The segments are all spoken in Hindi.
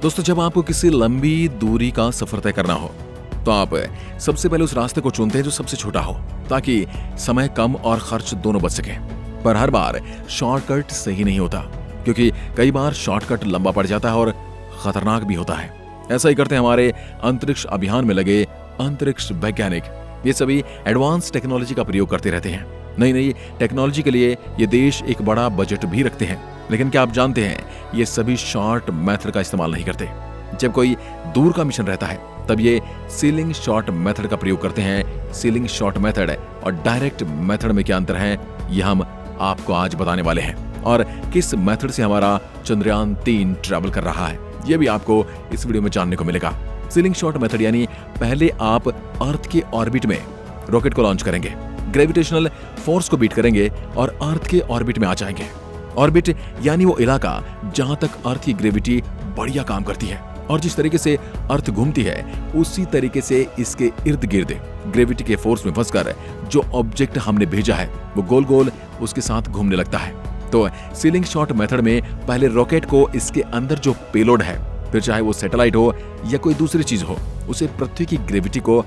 दोस्तों, जब आपको किसी लंबी दूरी का सफर तय करना हो तो आप सबसे पहले उस रास्ते को चुनते हैं जो सबसे छोटा हो, ताकि समय कम और खर्च दोनों बच सके। पर हर बार शॉर्टकट सही नहीं होता, क्योंकि कई बार शॉर्टकट लंबा पड़ जाता है और खतरनाक भी होता है। ऐसा ही करते हैं हमारे अंतरिक्ष अभियान में लगे अंतरिक्ष वैज्ञानिक। ये सभी एडवांस टेक्नोलॉजी का प्रयोग करते रहते हैं। नई नई टेक्नोलॉजी के लिए ये देश एक बड़ा बजट भी रखते हैं। लेकिन क्या आप जानते हैं, ये सभी शॉर्ट मेथड का इस्तेमाल नहीं करते। जब कोई दूर का मिशन रहता है तब ये सीलिंग शॉट मेथड का प्रयोग करते हैं। सीलिंग शॉट मेथड और डायरेक्ट मेथड में क्या अंतर है, ये हम आपको आज बताने वाले हैं। और किस मेथड से हमारा चंद्रयान 3 ट्रैवल कर रहा है, ये भी आपको इस वीडियो में जानने को मिलेगा। सीलिंग शॉट मेथड यानी पहले आप अर्थ के ऑर्बिट में रॉकेट को लॉन्च करेंगे, ग्रेविटेशनल फोर्स को बीट करेंगे और अर्थ के ऑर्बिट में आ जाएंगे। ऑर्बिट यानी वो इलाका जहां तक अर्थ की ग्रेविटी बढ़िया काम करती है, और जिस तरीके से अर्थ घूमती है उसी तरीके से इसके इर्द गिर्द ग्रेविटी के फोर्स में फंसकर जो ऑब्जेक्ट हमने भेजा है वो गोल गोल उसके साथ घूमने लगता है। तो सीलिंग शॉट मेथड में पहले रॉकेट को इसके अंदर जो पेलोड है, फिर चाहे वो सैटेलाइट हो या कोई दूसरी चीज हो, उसे पृथ्वी की ग्रेविटी को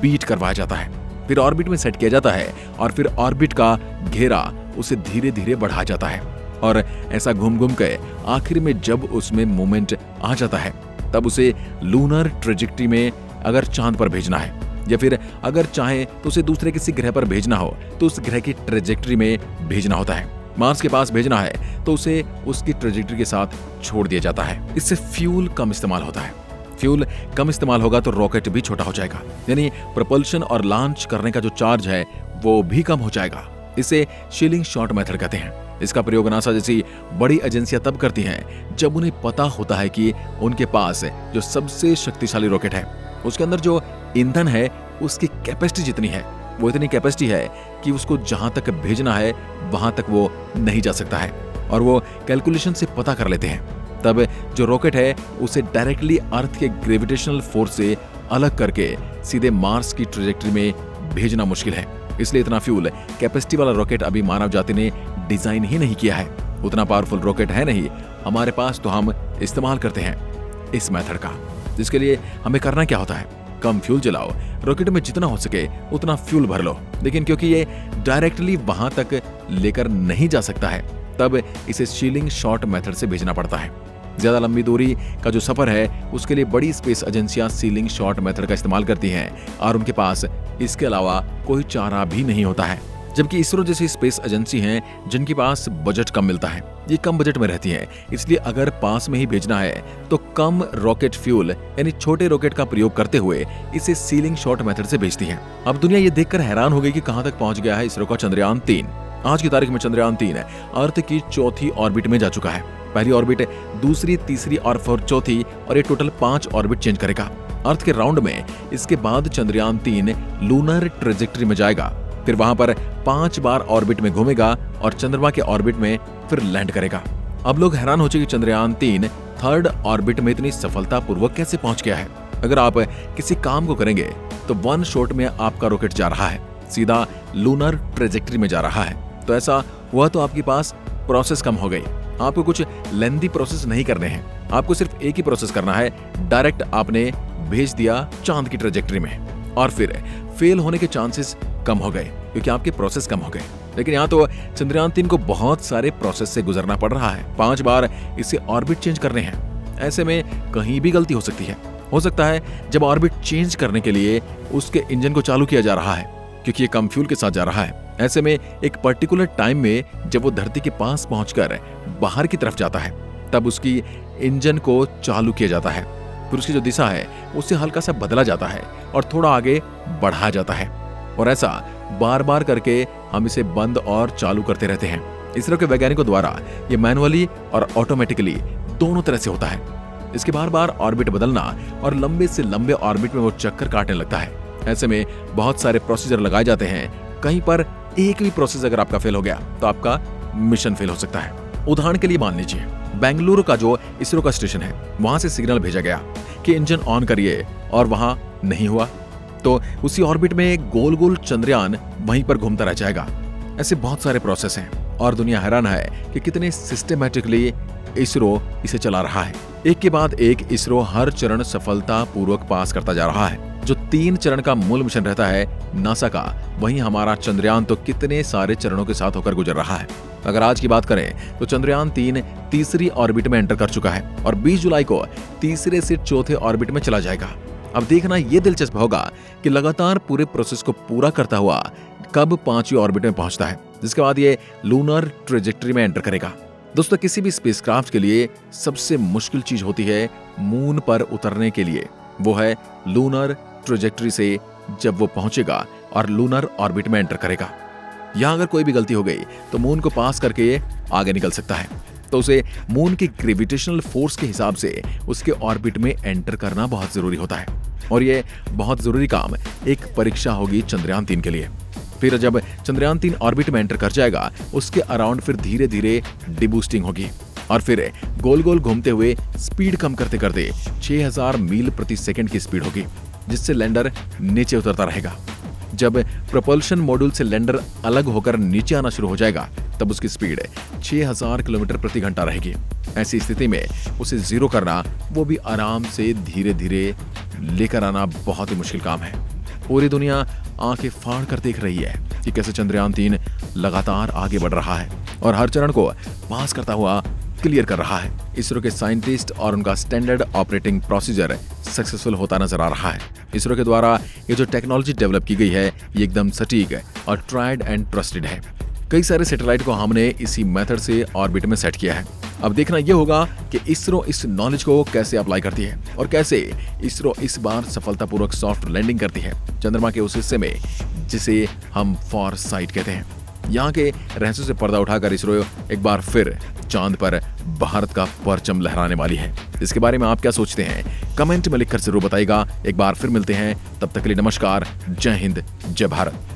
बीट करवाया जाता है, फिर ऑर्बिट में सेट किया जाता है और फिर ऑर्बिट का घेरा उसे धीरे धीरे बढ़ाया जाता है। और ऐसा घूम घूम के आखिर में जब उसमें मूवमेंट आ जाता है तब उसे लूनर ट्रेजेक्टरी में अगर चांद पर भेजना है, या फिर अगर चाहे तो उसे दूसरे किसी ग्रह पर भेजना हो तो उस ग्रह की ट्रेजेक्टरी में भेजना होता है। मार्स के पास भेजना है तो उसे उसकी ट्रेजेक्टरी के साथ छोड़ दिया जाता है। इससे फ्यूल कम इस्तेमाल होता है। फ्यूल कम इस्तेमाल होगा तो रॉकेट भी छोटा हो जाएगा, यानी propulsion और लॉन्च करने का जो चार्ज है वो भी कम हो जाएगा। इसे सीलिंग शॉट मेथड कहते हैं। इसका प्रयोग नासा जैसी बड़ी एजेंसियां तब करती हैं जब उन्हें पता होता है कि उनके पास जो सबसे शक्तिशाली रॉकेट है उसके अंदर जो ईंधन है उसकी कैपेसिटी जितनी है, वो इतनी कैपेसिटी है कि उसको जहां तक भेजना है वहां तक वो नहीं जा सकता है, और वो कैलकुलेशन से पता कर लेते हैं। तब जो रॉकेट है उसे डायरेक्टली अर्थ के ग्रेविटेशनल फोर्स से अलग करके सीधे मार्स की ट्रेजेक्टरी में भेजना मुश्किल है। इसलिए इतना फ्यूल कैपेसिटी वाला रॉकेट अभी मानव जाति ने डिजाइन ही नहीं किया है। उतना पावरफुल रॉकेट है नहीं हमारे पास, तो हम इस्तेमाल करते हैं इस मेथड का। जिसके लिए हमें करना क्या होता है, कम फ्यूल जलाओ, रॉकेट में जितना हो सके उतना फ्यूल भर लो। लेकिन क्योंकि ये डायरेक्टली वहां तक लेकर नहीं जा सकता है, तब इसे सीलिंग शॉट मेथड से भेजना पड़ता है। ज्यादा लंबी दूरी का जो सफर है उसके लिए बड़ी स्पेस एजेंसियां सीलिंग शॉट मेथड का इस्तेमाल करती हैं, और उनके पास इसके अलावा कोई चारा भी नहीं होता है। जबकि इसरो जैसी स्पेस एजेंसी हैं जिनके पास बजट कम मिलता है, ये कम बजट में रहती हैं, इसलिए अगर पास में ही भेजना है तो कम रॉकेट फ्यूल यानी छोटे रॉकेट का प्रयोग करते हुए इसे सीलिंग शॉट मेथड से भेजती है। अब दुनिया ये देखकर हैरान हो गई कि कहां तक पहुंच गया है इसरो का चंद्रयान 3। आज की तारीख में चंद्रयान 3 अर्थ की चौथी ऑर्बिट में जा चुका है। पहली ऑर्बिट, दूसरी, तीसरी और फिर चौथी, और ये टोटल 5 ऑर्बिट चेंज करेगा। अर्थ के राउंड में इसके बाद चंद्रयान 3 लूनर ट्रेजेक्टरी में जाएगा, फिर वहां पर 5 बार ऑर्बिट में घूमेगा और चंद्रमा के ऑर्बिट में फिर लैंड करेगा। अब लोग हैरान हो चुके कि चंद्रयान 3 थर्ड ऑर्बिट में इतनी सफलतापूर्वक कैसे पहुंच गया है। अगर आप किसी काम को करेंगे तो 1 शॉट में आपका रॉकेट जा रहा है, सीधा लूनर ट्रेजेक्टरी में जा रहा है। तो ऐसा हुआ तो आपके पास प्रोसेस कम हो गई। आपको कुछ लेंथी प्रोसेस नहीं करने हैं, आपको सिर्फ एक ही प्रोसेस करना है, डायरेक्ट आपने भेज दिया चांद की ट्रेजेक्टरी में, और फिर फेल होने के चांसेस कम हो गए क्योंकि आपके प्रोसेस कम हो गए। लेकिन यहाँ तो चंद्रयान 3 को बहुत सारे प्रोसेस से गुजरना पड़ रहा है। 5 बार इसे ऑर्बिट चेंज करने हैं। ऐसे में कहीं भी गलती हो सकती है। हो सकता है जब ऑर्बिट चेंज करने के लिए उसके इंजन को चालू किया जा रहा है, क्योंकि ये कम फ्यूल के साथ जा रहा है। ऐसे में एक पर्टिकुलर टाइम में जब वो धरती के पास पहुंचकर बाहर की तरफ जाता है तब उसकी इंजन को चालू किया जाता है, फिर उसकी जो दिशा है उससे हल्का सा बदला जाता है और थोड़ा आगे बढ़ाया जाता है, और ऐसा बार बार करके हम इसे बंद और चालू करते रहते हैं। इसरो के वैज्ञानिकों द्वारा ये मैनुअली और ऑटोमेटिकली दोनों तरह से होता है। इसके बार बार ऑर्बिट बदलना और लंबे से लंबे ऑर्बिट में वो चक्कर काटने लगता है। ऐसे में बहुत सारे प्रोसीजर लगाए जाते हैं। कहीं पर एक भी प्रोसेस अगर आपका फेल हो गया तो आपका मिशन फेल हो सकता है। उदाहरण के लिए मान लीजिए बेंगलुरु का जो इसरो का स्टेशन है वहां से सिग्नल भेजा गया कि इंजन ऑन करिए, और वहां नहीं हुआ तो उसी ऑर्बिट में गोल गोल चंद्रयान वहीं पर घूमता रह जाएगा। ऐसे बहुत सारे प्रोसेस हैं और दुनिया हैरान है कि कितने सिस्टमैटिकली इसरो इसे चला रहा है। एक के बाद एक इसरो हर चरण सफलतापूर्वक पास करता जा रहा है। जो 3 चरण का मूल मिशन रहता है नासा का, वहीं हमारा चंद्रयान तो कितने सारे चरणों के साथ होकर गुजर रहा है। अगर आज की बात करें तो चंद्रयान 3 तीसरी ऑर्बिट में एंटर कर चुका है और 20 जुलाई को तीसरे से चौथे ऑर्बिट में चला जाएगा। अब देखना यह दिलचस्प होगा कि लगातार पूरे प्रोसेस को पूरा करता हुआ कब 5वीं ऑर्बिट में पहुंचता है, जिसके बाद ये लूनर ट्रेजेक्टरी में एंटर करेगा। दोस्तों, किसी भी स्पेसक्राफ्ट के लिए सबसे मुश्किल चीज होती है मून पर उतरने के लिए, वो है लूनर ट्रेजेक्टरी से जब वो पहुंचेगा और लूनर ऑर्बिट में एंटर करेगा। यहां अगर कोई भी गलती हो गई तो मून को पास करके आगे निकल सकता है, तो उसे मून की ग्रेविटेशनल फोर्स के हिसाब से उसके ऑर्बिट में एंटर करना बहुत जरूरी होता है। और ये बहुत जरूरी काम एक परीक्षा होगी चंद्रयान 3 के लिए। फिर जब चंद्रयान 3 ऑर्बिट में एंटर कर जाएगा, उसके अराउंड फिर धीरे धीरे डिबूस्टिंग होगी और फिर गोल गोल घूमते हुए स्पीड कम करते करते 6000 मील प्रति सेकंड की स्पीड होगी, जिससे लैंडर नीचे उतरता रहेगा। जब प्रोपल्शन मॉड्यूल से लैंडर अलग होकर नीचे आना शुरू हो जाएगा, तब उसकी स्पीड 6000 किलोमीटर प्रति घंटा रहेगी। ऐसी स्थिति में उसे जीरो करना, वो भी आराम से धीरे धीरे लेकर आना बहुत ही मुश्किल काम है। पूरी दुनिया आंखें फाड़ कर देख रही है कि कैसे चंद्रयान 3 लगातार आगे बढ़ रहा है और हर चरण को पास करता हुआ क्लियर कर रहा है। इसरो के साइंटिस्ट और उनका स्टैंडर्ड ऑपरेटिंग प्रोसीजर सक्सेसफुल होता नजर आ रहा है। इसरो के द्वारा ये जो टेक्नोलॉजी डेवलप की गई है, ये एकदम सटीक और ट्राइड एंड ट्रस्टेड है। कई सारे सैटेलाइट को हमने इसी मेथड से ऑर्बिट में सेट किया है। अब देखना यह होगा कि इसरो इस नॉलेज को कैसे अप्लाई करती है और कैसे इसरो इस बार सफलतापूर्वक सॉफ्ट लैंडिंग करती है चंद्रमा के उस हिस्से में जिसे हम फॉर साइट कहते हैं। यहाँ के रहस्यों से पर्दा उठाकर इसरो एक बार फिर चांद पर भारत का परचम लहराने वाली है। इसके बारे में आप क्या सोचते हैं, कमेंट में लिखकर जरूर बताइएगा। एक बार फिर मिलते हैं, तब तक के लिए नमस्कार, जय हिंद, जय भारत।